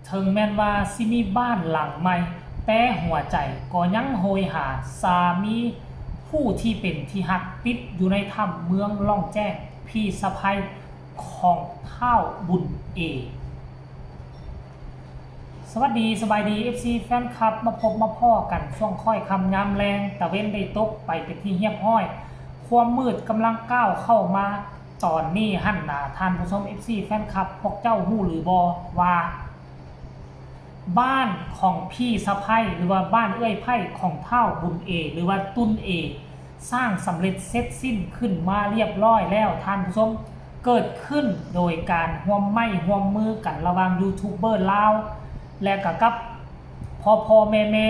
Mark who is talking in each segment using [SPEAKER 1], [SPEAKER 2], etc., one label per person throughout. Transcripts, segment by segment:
[SPEAKER 1] ถึงแม้นว่าสิมีบ้านหลังใหม่แต่หัวใจก็ยังโหยหาสามีผู้ที่เป็นที่ฮักติดอยู่ในถ้ำเมืองล่องแจ้งพี่สะใภ้ของเท้าบุญเอสวัสดีสบายดี FC แฟนคลับมาพบมาพ่อกันช่วงค่อยคำยามแรงตะเว้นได้ตกไปเป็นที่เฮียบห้อยความมืดกำลังก้าวเข้ามาตอนนี้หั่นหนาท่านผู้ชม FC แฟนคลับพวกเจ้าฮู้หรือบอว่าบ้านของพี่สะใภ้หรือว่าบ้านเอื้อยไผ่ของเท้าบุญเอหรือว่าตุนเอสร้างสำเร็จเสร็จสิ้นขึ้นมาเรียบร้อยแล้วท่านผู้ชมเกิดขึ้นโดยการร่วมไม้ร่วมมือกันระหว่างยูทูบเบอร์ลาวและกับพ่อแม่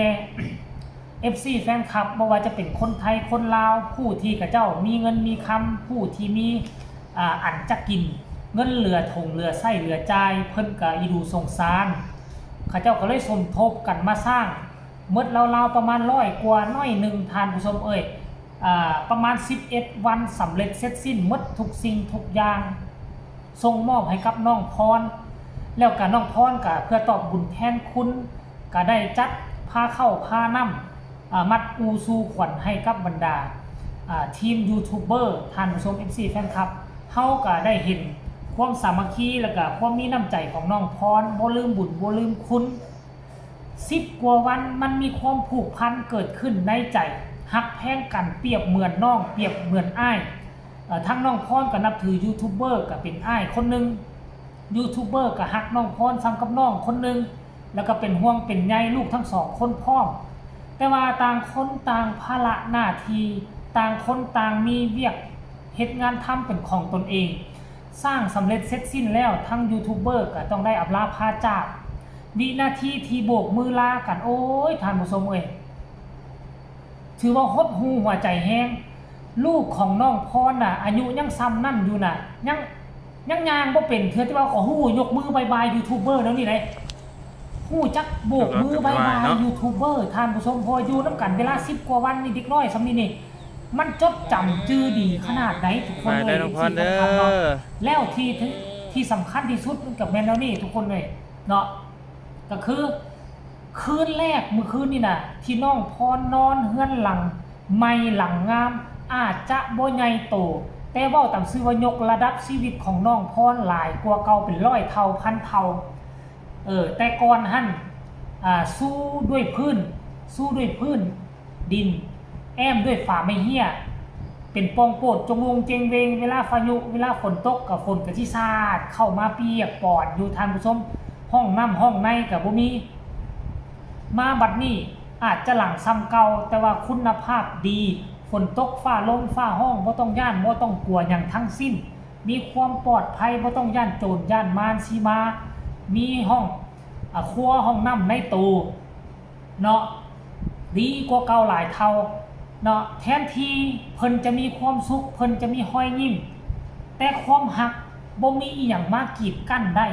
[SPEAKER 1] FC แฟนคลับไม่ว่าจะเป็นคนไทยคนลาวผู้ที่กับเจ้ามีเงินมีคำผู้ที่มีอันจะกินเงินเหลือถงเหลือไส้เหลือใจเพิ่นก็อีดูสงสารข้าเจ้าก็เลยสมทบกันมาสร้างเมื่อเราประมาณ100 กว่าน้อยหนึ่งทานผู้ชมประมาณ11 วันสำเร็จเสร็จสิ้นหมดทุกสิ่งทุกอย่างส่งมอบให้กับน้องพรแล้วก็น้องพรก็เพื่อตอบบุญแทนคุณก็ได้จัดพาเข้าพานำมัดอูซูขวัญให้กับบรรดาทีมยูทูบเบอร์ท่านผู้ชม FC แฟนคลับเฮาก็ได้เห็นความสามัคคีแล้วก็ความมีน้ำใจของน้องพรบ่ลืมบุญบ่ลืมคุณ10 กว่าวันมันมีความผูกพันเกิดขึ้นในใจฮักแพงกันเปรียบเหมือนน้องเปรียบเหมือนอ้ายทั้งน้องพรก็นับถือยูทูบเบอร์ก็เป็นอ้ายคนนึงยูทูบเบอร์ก็ฮักน้องพรซ้ำกับน้องคนนึงแล้วก็เป็นห่วงเป็นใยลูกทั้งสองคนพร้อมแต่ว่าต่างคนต่างภาระหน้าที่ต่างคนต่างมีเวียกเฮ็ดงานทำเป็นของตนเองสร้างสำเร็จเสร็จสิ้นแล้วทั้งยูทูบเบอร์ก็ต้องได้อำลาพาจากวินาทีที่โบกมือลากันโอ้ยท่านผู้ชมถือว่าหดหูหัวใจแห้งลูกของน้องพรน่ะอายุยังซ้ำนั่นอยู่น่ะยังยางบ่เป็นเธอที่ว่าขอหูยกมือบายบายยูทูบเบอร์แล้วนี่เลยหูจักโบกมือบายบายยูทูบเบอร์ท่านผู้ชมพออยู่น้ำกันเวลา10 กว่าวันนี่เด็กน้อยสำนี้นี่มันจดจำจื้อดีขนาดไหนทุกคนเลยแล้วที่สำคัญที่สุดกับแมนแล้วนี่ทุกคนเลยเนาะก็คือคืนแรกเมื่อคืนนี่นะที่น้องพรนอนเฮือนหลังไม่หลังงามอาจจะบ่ใหญ่โตแต่เว้าตามชื่อว่ายกระดับชีวิตของน้องพรหลายกว่าเก่าเป็น100 เท่าพันเท่าแต่ก่อนหั่นสู้ด้วยพื้นดินแอมด้วยฝาไม้เหี้ยเป็นปองโปดจงวงเจงเวงเวลาพายุเวลาฝนตกกับฝนกับที่ซาดเข้ามาเปียกปอดอยู่ท่านผู้ชมห้องน้ำห้องในกับบ่มีมาบัดนี้อาจจะหลังซ้ำเก่าแต่ว่าคุณภาพดีฝนตกฟ้าลมฟ้าห้องบ่ต้องย่านบ่ต้องกลัวอย่างทั้งสิ้นมีความปลอดภัยบ่ต้องย่านโจรย่านมารสีมามีห้องครัวห้องน้ำในตู้เนาะดีกว่าเก่าหลายเท่าเนาะแทนที่เพิ่นจะมีความสุขเพิ่นจะมีห้อยยิ้มแต่ความหักบ่มีอีหยังมากีดกั้นได้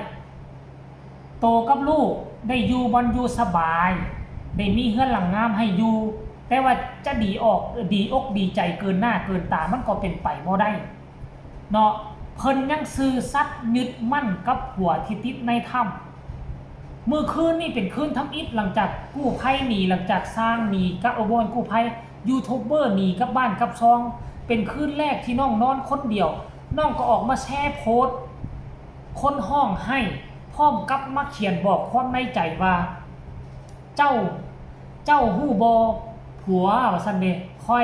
[SPEAKER 1] โตกับลูกได้อยู่บอนอยู่สบายได้มีเฮือนหลังงามให้อยู่แต่ว่าจะดีอกดีใจเกินหน้าเกินตามันก็เป็นไปบ่ได้เนาะเพิ่นยังซื่อสัตย์ยึดมั่นกับผัวที่ติดในถ้ำมื้อคืนนี่เป็นคืนทำอิฐหลังจากกู้ภัยหนีหลังจากสร้างหนีกับอบนกู้ภัยยูทูบเบอร์หนีกับบ้านกับซองเป็นคืนแรกที่น้องนอนคนเดียวน้องก็ออกมาแชร์โพสต์คนห้องให้พร้อมกับมาเขียนบอกความในใจว่าเจ้าฮู้บ่ผัวว่าซั่นเด้ค่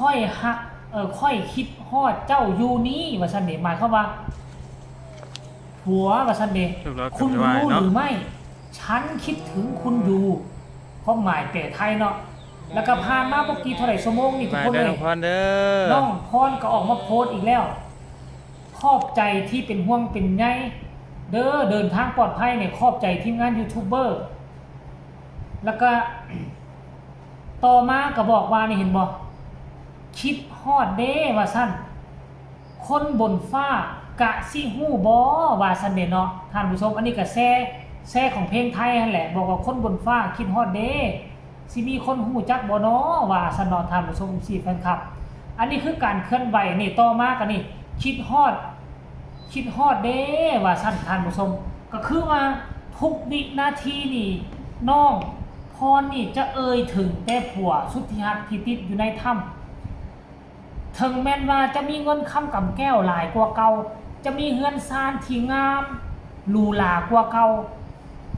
[SPEAKER 1] อยฮักค่อยคิดฮอดเจ้าอยู่นี้ว่าซั่นเด้หมายความว่าผัวว่าซั่นเด้คุณรู้หรือไม่ฉันคิดถึงคุณอยู่ความหมายแปลไทยเนาะแล้วก็ผ่านมาบ่กี่เท่าไหร่ชั่วโมงนี่ทุกคนเลยน้องพรก็ออกมาโพสต์อีกแล้วขอบใจที่เป็นห่วงเป็นใยเดินทางปลอดภัยเนี่ยขอบใจทีมงานยูทูบเบอร์แล้วก็ต่อมาก็บอกว่านี่เห็นบ่คิดฮอดเด้ว่าซั่นคนบนฟ้ากะสิฮู้บ่ว่าซั่นเด้เนาะท่านผู้ชมอันนี้ก็แซ่ของเพลงไทยนั่นแหละบอกว่าคนบนฟ้าคิดฮอดเด้สิมีคนฮู้จักบ่เนาะว่าซั่นเนาะท่านผู้ชม4แฟนคลับอันนี้คือการเคลื่อนไหวนี่ต่อมาก็นี่คิดฮอดเด้ว่าซั่นท่านผู้ชมก็คือว่าโท ทุกวินาทีนี่น้องพรนี่จะเอ่ยถึงแต่ผัวสุดที่ฮักที่ติดอยู่ในถ้ำถึงแม้นว่าจะมีเงินคำกำแก้วหลายกว่าเก่าจะมีเฮือนซานที่งามหรูหรากว่าเก่า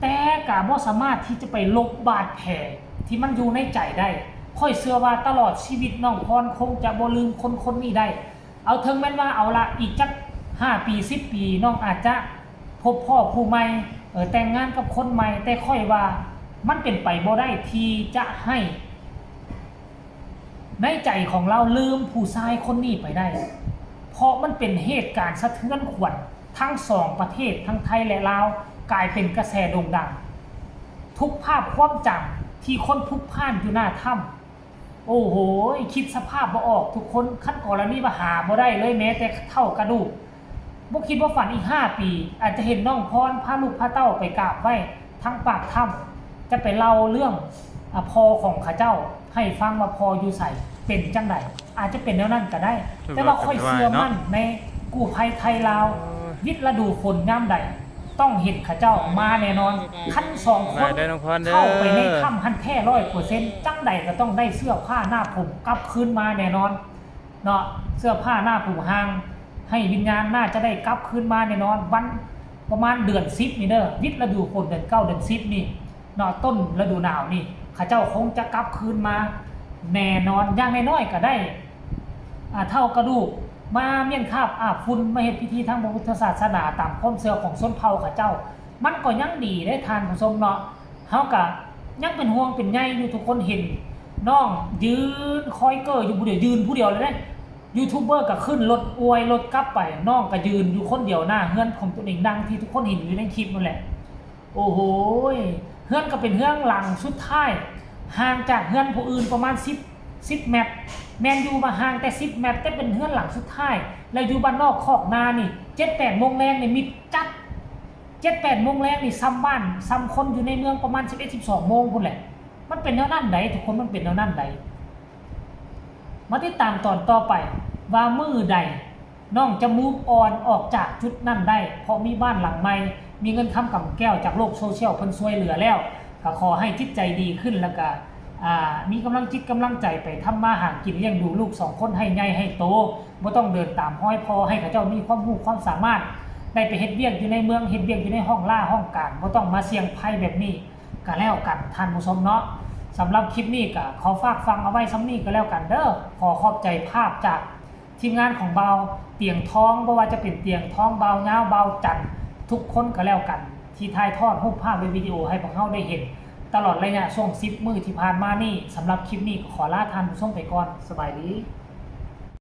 [SPEAKER 1] แต่ก็บ่สามารถที่จะไปลบบาดแผลที่มันอยู่ในใจได้ค่อยเชื่อว่าตลอดชีวิตน้องพรคงจะบ่ลืมคนนี้ได้เอาถึงแม้นว่าเอาละอีกจัก5 ปี10 ปีน้องอาจจะพบพ่อผู้ใหม่แต่งงานกับคนใหม่แต่ค่อยว่ามันเป็นไปบ่ได้ที่จะให้ในใจของเราลืมผู้ชายคนนี้ไปได้เพราะมันเป็นเหตุการณ์สะเทือนขวัญทั้ง2ประเทศทั้งไทยและลาวกลายเป็นกระแสโด่งดังทุกภาพความจำที่คนพลุกพล่านอยู่หน้าถ้ำโอ้โหคิดสภาพบ่ออกทุกคนขั้นกรณีมาหาบ่ได้เลยแม้แต่เท่ากระดูกบ่คิดว่าฝันอีก5 ปีอาจจะเห็นน้องพรพาลูกพาเต้าไปกราบไหว้ทั้งปากถ้ำจะไปเล่าเรื่องพอของข้าเจ้าให้ฟังว่าพออยู่ใส่เป็นจังไดอาจจะเป็นแนวนั้นก็ได้แต่ว่าค่อยเชื่อมั่นในกู้ภัยไทยลาววิทย์ฤดูฝนยามใดต้องเห็นข้าเจ้ามาแน่นอนขั้น2 คนเข้าไปในถ้ำพันแท้ 100% จังใดก็ต้องได้เสื้อผ้าหน้าผมกลับคืนมาแน่นอนเนาะเสื้อผ้าหน้าผมห่างให้วิญญาณน่าจะได้กลับคืนมาแน่นอนวันประมาณเดือน10นี่เด้อวิทย์ฤดูฝนเดือน9เดือน10นี่เนาะต้นฤดูหนาวนี่ข้าเจ้าคงจะกลับคืนมาแน่นอนอย่างน้อยๆก็ได้เท่ากระดูกมาเมียนคาบอาบฝุ่นมาเฮ็ดพิธีทางพระพุทธศาสนาตามความเชื่อของชนเผ่าข้าเจ้ามันก็ยังดีได้ทานผู้ชมเนาะเฮาก็ยังเป็นห่วงเป็นใยอยู่ทุกคนเห็นน้องยืนคอยเกออยู่ผู้เดียวยืนผู้เดียวเลยเด้ยูทูบเบอร์ก็ขึ้นรถอวยรถกลับไปน้องก็ยืนอยู่คนเดียวหน้าเฮือนของตัวเองดังที่ทุกคนเห็นอยู่ในคลิปนั่นแหละโอ้โหเฮือนก็เป็นเฮือนหลังสุดท้ายห่างจากเฮือนผู้อื่นประมาณ10เมตรแมนอยู่มาห่างแต่10เมตรแต่เป็นเฮือนหลังสุดท้ายแล้วอยู่บ้านนอกคอกนานี่ 7-8 โมงแรงนี่มิดจัด 7-8 โมงแรงนี่ซ้ำบ้านซ้ำคนอยู่ในเมืองประมาณ11-12 โมงพุ่นแหละมันเป็นแนวนั้นใดทุกคนมันเป็นแนวนั้นใดมาติดตามตอนต่อไปว่ามื้อใดน้องจะมูฟออนออกจากจุดนั้นได้เพราะมีบ้านหลังใหม่มีเงินค้ำกำแก้วจากโลกโซเชียลเพิ่นช่วยเหลือแล้วก็ขอให้จิตใจดีขึ้นแล้วก็มีกำลังจิตกำลังใจไปทำมาหากินเลี้ยงดูลูก2 คนให้ใหญ่ให้โตบ่ต้องเดินตามห้อยพอให้เขาเจ้ามีความรู้ความสามารถได้ไปเฮ็ดเวียกอยู่ในเมืองเฮ็ดเวียกอยู่ในห้องล่าห้องการบ่ต้องมาเสี่ยงภัยแบบนี้ก็แล้วกันท่านผู้ชมเนาะสำหรับคลิปนี้ก็ขอฝากฟังเอาไว้ซ้ำนี้ก็แล้วกันเด้อขอขอบใจภาพจากทีมงานของเบาเตียงทองบ่ว่าจะเป็นเตียงทองเบาเงาเบาจันทุกคนก็แล้วกันที่ถ่ายทอดรูปภาพวิดีโอให้พวกเราได้เห็นตลอดระยะช่วง10 มื้อที่ผ่านมานี่สำหรับคลิปนี้ขอลาท่านผู้ชมไปก่อนสบายดี